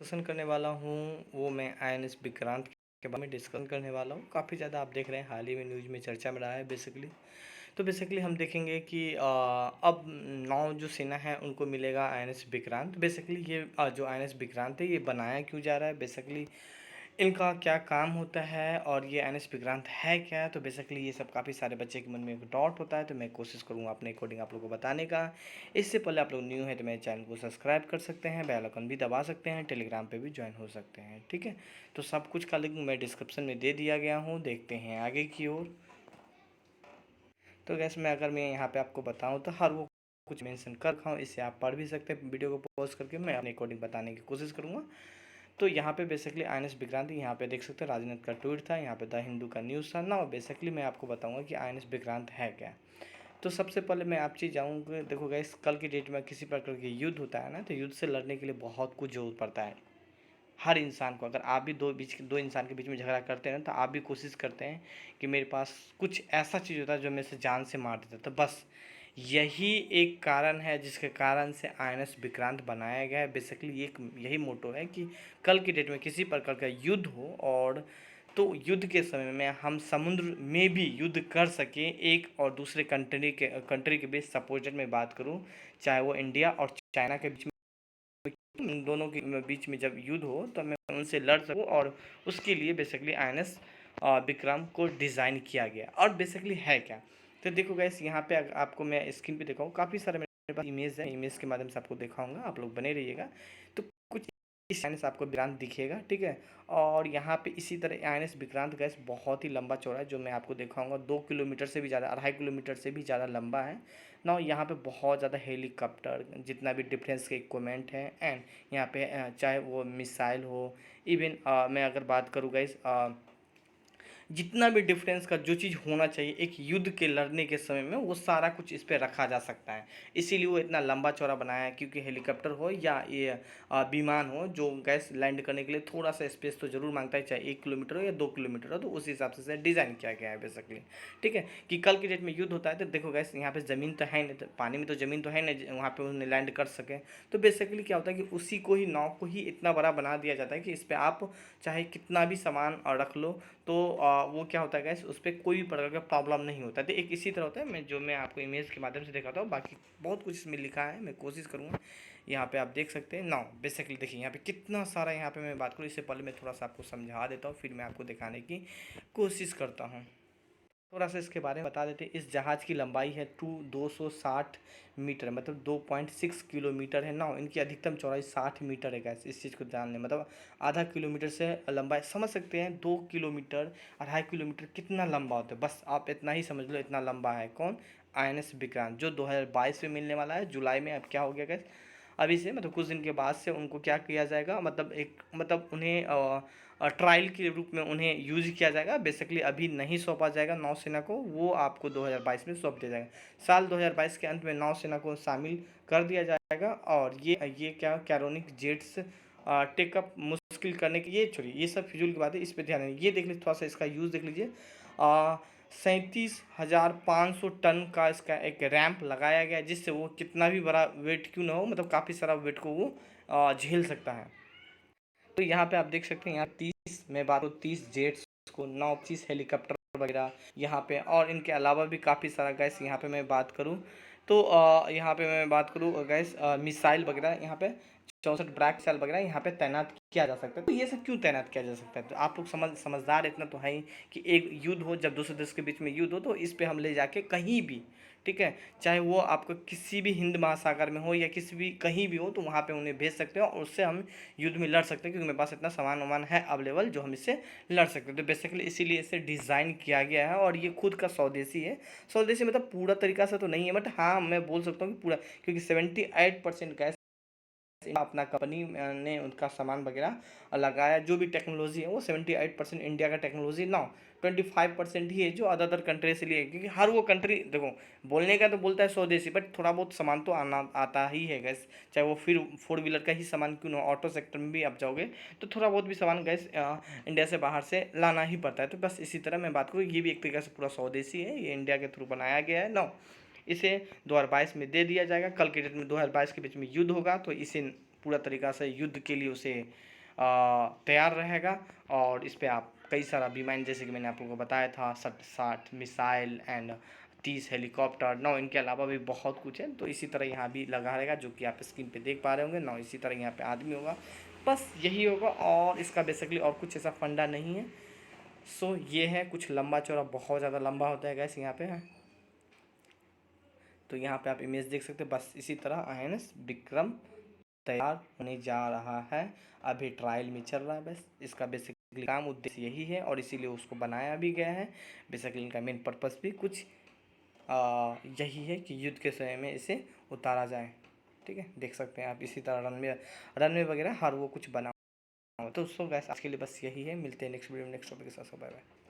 Discussion करने वाला हूँ वो मैं आईएनएस विक्रांत के बारे में डिस्कशन करने वाला हूँ। काफ़ी ज़्यादा आप देख रहे हैं हाल ही में न्यूज़ में चर्चा में रहा है बेसिकली। तो बेसिकली हम देखेंगे कि अब नौ जो सेना है उनको मिलेगा आईएनएस विक्रांत। बेसिकली ये जो आईएनएस विक्रांत है ये बनाया क्यों जा रहा है, बेसिकली इनका क्या काम होता है और ये आईएनएस विक्रांत है क्या। तो बेसिकली ये सब काफ़ी सारे बच्चे के मन में एक डाउट होता है, तो मैं कोशिश करूँगा अपने अकॉर्डिंग आप लोगों को बताने का। इससे पहले आप लोग न्यू है तो मेरे चैनल को सब्सक्राइब कर सकते हैं, बेल आइकन भी दबा सकते हैं, टेलीग्राम पे भी ज्वाइन हो सकते हैं। ठीक है, तो सब कुछ का लिंक मैं डिस्क्रिप्शन में दे दिया गया हूँ। देखते हैं आगे की ओर। तो गैस मैं यहाँ पे आपको बताऊँ तो हर वो कुछ मेंशन कर रखा हूँ, इससे आप पढ़ भी सकते हैं। वीडियो को पॉज करके मैं अपने अकॉर्डिंग बताने की कोशिश करूँगा। तो यहाँ पे बेसिकली आईएनएस विक्रांत यहाँ पे देख सकते हैं, राजनीति का ट्वीट था, यहाँ पे द हिंदू का न्यूज़ था ना। बेसिकली मैं आपको बताऊंगा कि आईएनएस विक्रांत है क्या। तो सबसे पहले मैं आप चीज़ जाऊँगा, देखो गाइस कल की डेट में किसी प्रकार की युद्ध होता है ना, तो युद्ध से लड़ने के लिए बहुत कुछ जरूरत पड़ता है हर इंसान को। अगर आप भी दो इंसान के बीच में झगड़ा करते हैं ना, तो आप भी कोशिश करते हैं कि मेरे पास कुछ ऐसा चीज़ होता है जो मेरे से जान से मार देता है। तो बस यही एक कारण है जिसके कारण से आईएनएस विक्रांत बनाया गया है। बेसिकली एक यही मोटो है कि कल की डेट में किसी प्रकार का युद्ध हो, और तो युद्ध के समय में हम समुद्र में भी युद्ध कर सकें एक और दूसरे कंट्री के बीच। सपोजट मैं बात करूं, चाहे वो इंडिया और चाइना के बीच में, इन दोनों के बीच में जब युद्ध हो तो मैं उनसे लड़ सकूं। और उसके लिए बेसिकली आईएनएस विक्रम को डिज़ाइन किया गया। और बेसिकली है क्या, तो देखो गैस यहाँ पे आपको मैं स्क्रीन पे दिखाऊँ, काफ़ी सारे मेरे पास इमेज है, इमेज के माध्यम से आपको दिखाऊंगा, आप लोग बने रहिएगा। तो कुछ इस आईएनएस आपको विक्रांत दिखेगा, ठीक है। और यहाँ पे इसी तरह आईएनएस विक्रांत गैस बहुत ही लंबा चौड़ा है, जो मैं आपको दिखाऊंगा 2 किलोमीटर से भी ज़्यादा, 2.5 किलोमीटर से भी ज़्यादा लंबा है ना। यहाँ पे बहुत ज़्यादा हेलीकॉप्टर, जितना भी डिफेंस के इक्विपमेंट हैं, एंड यहाँ पे चाहे वो मिसाइल हो, इवन मैं अगर बात करूँ गाइस, जितना भी डिफरेंस का जो चीज़ होना चाहिए एक युद्ध के लड़ने के समय में, वो सारा कुछ इस पे रखा जा सकता है। इसीलिए वो इतना लंबा चौड़ा बनाया है, क्योंकि हेलीकॉप्टर हो या ये विमान हो, जो गैस लैंड करने के लिए थोड़ा सा स्पेस तो जरूर मांगता है, चाहे 1 किलोमीटर हो या 2 किलोमीटर हो। तो उस हिसाब से डिज़ाइन किया गया है बेसिकली। ठीक है, कि कल की डेट में युद्ध होता है तो देखो गैस यहाँ पे ज़मीन तो है नहीं, तो पानी में तो ज़मीन तो है नहीं वहाँ पे उन्हें लैंड कर सकें। तो बेसिकली क्या होता है कि उसी को ही, नाव को ही इतना बड़ा बना दिया जाता है कि इस पर आप चाहे कितना भी सामान रख लो, तो वो क्या होता है गैस, उस पर कोई प्रकार का प्रॉब्लम नहीं होता। तो एक इसी तरह होता है, मैं आपको इमेज के माध्यम से दिखाता हूँ। बाकी बहुत कुछ इसमें लिखा है, मैं कोशिश करूँगा। यहाँ पे आप देख सकते हैं नाउ। बेसिकली देखिए यहाँ पे कितना सारा, यहाँ पे मैं बात करूँ इससे पहले मैं थोड़ा सा आपको समझा देता हूँ, फिर मैं आपको दिखाने की कोशिश करता हूँ। थोड़ा सा इसके बारे में बता देते हैं। इस जहाज़ की लंबाई है 260 मीटर, मतलब 2.6 किलोमीटर है ना। इनकी अधिकतम चौड़ाई 60 मीटर है गैस, इस चीज़ को जान लें। मतलब आधा किलोमीटर से लंबाई समझ सकते हैं, 2 किलोमीटर, 2.5 किलोमीटर कितना लंबा होता है, बस आप इतना ही समझ लो, इतना लंबा है कौन, आईएनएस विक्रांत, जो 2022 में मिलने वाला है जुलाई में। अब क्या हो गया गैस, अभी से मतलब कुछ दिन के बाद से उनको क्या किया जाएगा, मतलब एक मतलब उन्हें ट्रायल के रूप में उन्हें यूज किया जाएगा। बेसिकली अभी नहीं सौंपा जाएगा नौसेना को, वो आपको 2022 में सौंप दिया जाएगा। साल 2022 के अंत में नौसेना को शामिल कर दिया जाएगा। और ये क्या कैरोनिक जेट्स टेकअप मुश्किल करने की, ये छोड़िए, ये सब फिजूल की बात है, इस पर ध्यान नहीं। ये देख लीजिए, थोड़ा सा इसका यूज़ देख लीजिए। 37,500 टन का इसका एक रैंप लगाया गया है, जिससे वो कितना भी बड़ा वेट क्यों ना हो, मतलब काफ़ी सारा वेट को वो झेल सकता है। तो यहाँ पे आप देख सकते हैं, यहाँ 30 मैं बात करूँ 30 जेट्स को, 9 हेलीकॉप्टर वगैरह यहाँ पे, और इनके अलावा भी काफ़ी सारा गैस। यहाँ पे मैं बात करूँ तो यहाँ पे मैं बात करूँ गैस, मिसाइल वगैरह यहाँ पे 64 ब्रैक मिसाइल वगैरह यहाँ पे तैनात किया जा सकता है। तो ये सब क्यों तैनात किया जा सकता है, तो आप लोग समझदार इतना तो है ही कि एक युद्ध हो, जब दूसरे देश के बीच में युद्ध हो, तो इस पे हम ले जाके कहीं भी, ठीक है, चाहे वो आपको किसी भी हिंद महासागर में हो या किसी भी कहीं भी हो, तो वहाँ पे उन्हें भेज सकते हो और उससे हम युद्ध में लड़ सकते हैं, क्योंकि मेरे पास इतना सामान वामान है अवेलेबल जो हम इससे लड़ सकते हैं। तो बेसिकली इसीलिए इसे डिज़ाइन किया गया है, और ये खुद का स्वदेशी है। स्वदेशी मतलब पूरा तरीका से तो नहीं है, बट हाँ मैं बोल सकता हूँ कि पूरा, क्योंकि 78% गैस अपना कंपनी ने उनका सामान वगैरह लगाया। जो भी टेक्नोलॉजी है वो 78% इंडिया का टेक्नोलॉजी ना, 25% ही है जो अदर अदर कंट्री से लिए, क्योंकि हर वो कंट्री देखो, बोलने का तो बोलता है स्वदेशी, बट थोड़ा बहुत सामान तो आना आता ही है गैस। चाहे वो फिर 4 व्हीलर का ही सामान क्यों ना, ऑटो सेक्टर में भी आप जाओगे तो थोड़ा बहुत भी सामान गैस इंडिया से बाहर से लाना ही पड़ता है। तो बस इसी तरह मैं बात करूँ, ये भी एक तरीके से पूरा स्वदेशी है, ये इंडिया के थ्रू बनाया गया है ना। इसे 2022 में दे दिया जाएगा। कल के डेट में 2022 के बीच में युद्ध होगा, तो इसे पूरा तरीक़ा से युद्ध के लिए उसे तैयार रहेगा। और इस पे आप कई सारा विमान, जैसे कि मैंने आप लोगों को बताया था, 60 मिसाइल एंड 30 हेलीकॉप्टर, नौ इनके अलावा भी बहुत कुछ है। तो इसी तरह यहाँ भी लगा रहेगा, जो कि आप स्क्रीन पे देख पा रहे होंगे। नौ इसी तरह यहाँ पे आदमी होगा, बस यही होगा, और इसका बेसिकली और कुछ ऐसा फंडा नहीं है। सो ये है कुछ लंबा चौड़ा, बहुत ज़्यादा लंबा होता है गैस यहाँ पे है। तो यहाँ पे आप इमेज देख सकते हैं। बस इसी तरह INS विक्रम तैयार होने जा रहा है, अभी ट्रायल में चल रहा है। बस इसका बेसिकली काम उद्देश्य यही है, और इसीलिए उसको बनाया भी गया है। बेसिकली इनका मेन पर्पस भी कुछ यही है कि युद्ध के समय में इसे उतारा जाए। ठीक है, देख सकते हैं आप इसी तरह रनवे वगैरह हर वो कुछ बना हुआ है। तो उसको गैस आज के लिए बस यही है। मिलते हैं नेक्स्ट वीडियो में नेक्स्ट टॉपिक के साथ। Bye bye.